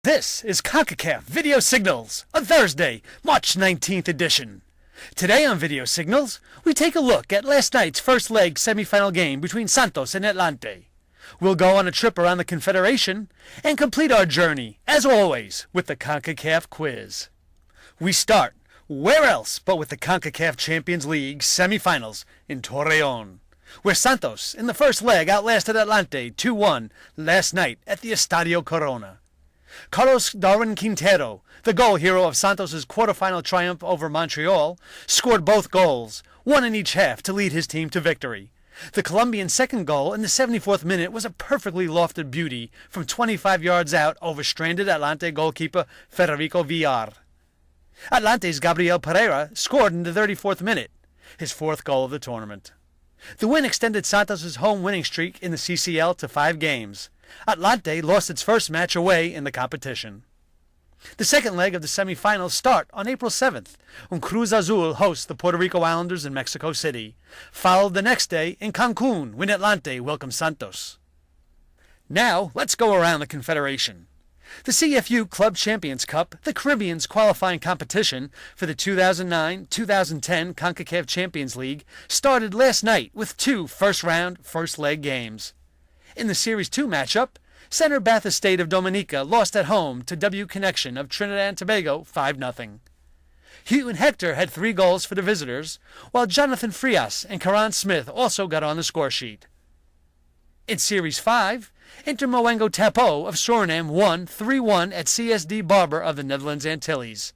This is Concacaf Video Signals, a Thursday, March 19th edition. Today on Video Signals, we take a look at last night's first leg semifinal game between Santos and Atlante. We'll go on a trip around the Confederation and complete our journey, as always, with the Concacaf quiz. We start, where else but with the Concacaf Champions League semifinals in Torreon, where Santos, in the first leg, outlasted Atlante 2-1 last night at the Estadio Corona. Carlos Darwin Quintero, the goal hero of Santos' quarterfinal triumph over Montreal, scored both goals, one in each half, to lead his team to victory. The Colombian second goal in the 74th minute was a perfectly lofted beauty from 25 yards out over stranded Atlante goalkeeper Federico Villar. Atlante's Gabriel Pereira scored in the 34th minute, his fourth goal of the tournament. The win extended Santos' home winning streak in the CCL to 5 games. Atlante lost its first match away in the competition. The second leg of the semifinals start on April 7th, when Cruz Azul hosts the Puerto Rico Islanders in Mexico City, followed the next day in Cancun when Atlante welcomes Santos. Now, let's go around the Confederation. The CFU Club Champions Cup, the Caribbean's qualifying competition for the 2009-2010 CONCACAF Champions League, started last night with 2 first-round, first-leg games. In the Series 2 matchup, Center Bath State of Dominica lost at home to W Connection of Trinidad and Tobago 5-0. Hugh and Hector had 3 goals for the visitors, while Jonathan Frias and Karan Smith also got on the scoresheet. In Series 5, Inter Moengo Tapo of Suriname won 3-1 at CSD Barber of the Netherlands Antilles.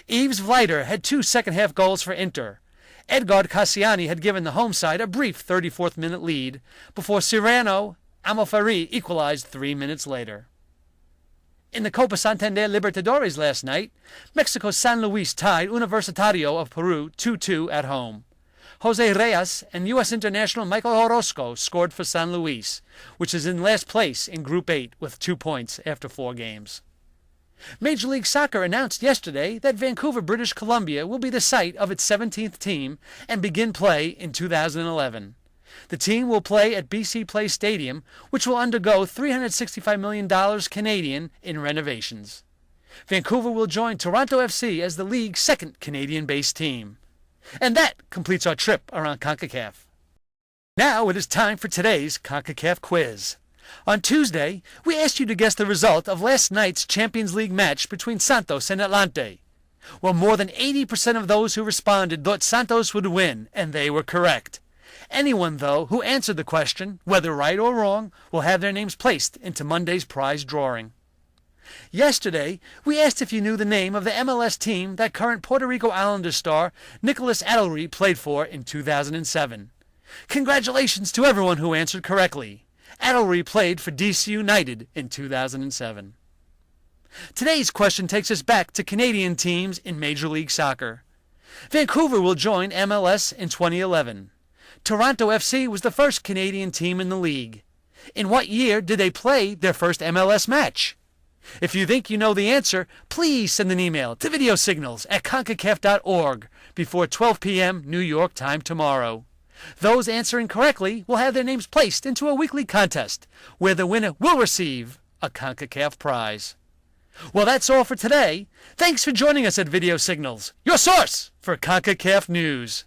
Yves Vleiter had 2 second-half goals for Inter. Edgard Cassiani had given the home side a brief 34th-minute lead before Cyrano Amalfari equalized 3 minutes later. In the Copa Santander Libertadores last night, Mexico's San Luis tied Universitario of Peru 2-2 at home. Jose Reyes and U.S. international Michael Orozco scored for San Luis, which is in last place in Group 8 with 2 points after 4 games. Major League Soccer announced yesterday that Vancouver, British Columbia will be the site of its 17th team and begin play in 2011. The team will play at BC Place Stadium, which will undergo $365 million Canadian in renovations. Vancouver will join Toronto FC as the league's second Canadian-based team. And that completes our trip around CONCACAF. Now it is time for today's CONCACAF quiz. On Tuesday, we asked you to guess the result of last night's Champions League match between Santos and Atlante. Well, more than 80% of those who responded thought Santos would win, and they were correct. Anyone, though, who answered the question, whether right or wrong, will have their names placed into Monday's prize drawing. Yesterday, we asked if you knew the name of the MLS team that current Puerto Rico Islanders star Nicholas Adderley played for in 2007. Congratulations to everyone who answered correctly. Adderley played for DC United in 2007. Today's question takes us back to Canadian teams in Major League Soccer. Vancouver will join MLS in 2011. Toronto FC was the first Canadian team in the league. In what year did they play their first MLS match? If you think you know the answer, please send an email to videosignals@concacaf.org before 12 p.m. New York time tomorrow. Those answering correctly will have their names placed into a weekly contest where the winner will receive a CONCACAF prize. Well, that's all for today. Thanks for joining us at Video Signals, your source for CONCACAF news.